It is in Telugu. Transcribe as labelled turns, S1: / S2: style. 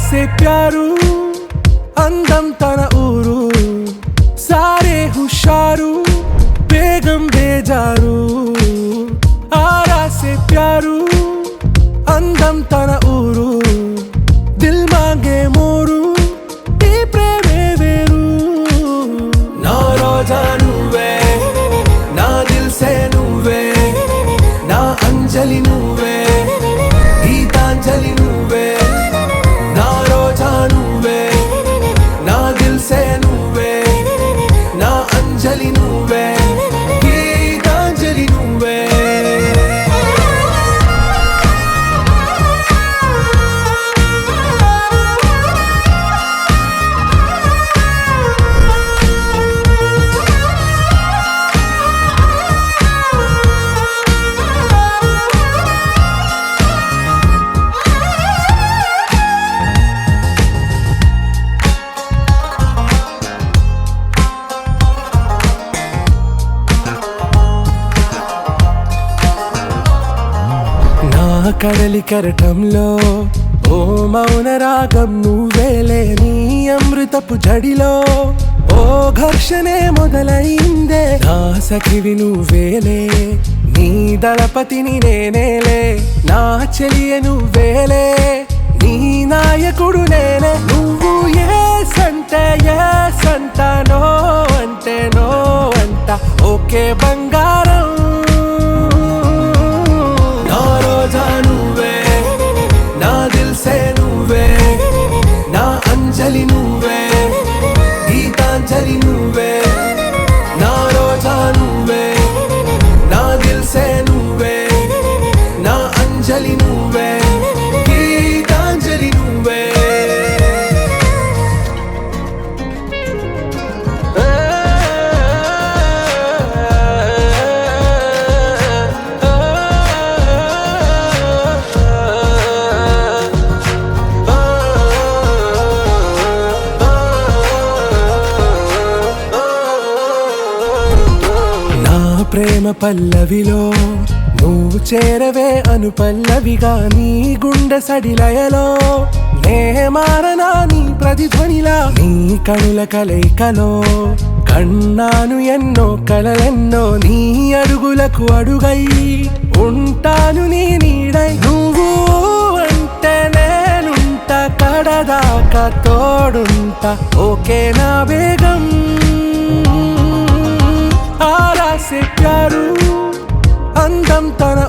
S1: से प्यारू అందం తన ఊరు సారే హుషారు బేగం బేజారు ఆరా से प्यारू అందం తన ఊరు దిల్ మాంగే మోరు ఈ ప్రేమే వేరు నా రోజా నువ్వే నా దిల్ సే నువ్వే నా అంజలి నువ్వే గీతాంజలి నువ్వే నా రోజా నువ్వే నా దిల్ సే నువ్వే నా అంజలి నువ్వే గీతాంజలి నువ్వే కడలి కరటంలో ఓ మౌన రాగం నువ్వేలే నీ అమృతపు జడిలో ఓ ఘర్షణే మొదలైందే నా సఖివి నువ్వేలే నీ దళపతిని నేనేలే నా చెలియ నువ్వేలే నీ నాయకుడు నేనే నువ్వు ఏ సంట నో అంటే నో అంట ఓకే బంగారం నువ్వే నా దిల్ సే నువ్వే నా అంజలి నువ్వే గీతాంజలి నువ్వే నా రోజా నువ్వే నా దిల్ సే నువ్వే నా అంజలి నువ్వే గీతాంజలి నువ్వే ప్రేమ పల్లవిలో నువ్వు చేరవే అను పల్లవిగా నీ గుండె సడిలయలో నే మారనా నీ ప్రతిధ్వనిలా నీ కనుల కలయికలో కన్నాను ఎన్నో కలలెన్నో నీ అడుగులకు అడుగై ఉంటాను నీ నీడై నువ్వు అంటే నేనుంట కడదాకా తోడుంటా ఓకే నా వేగం ఆరా से प्यारू అందం తన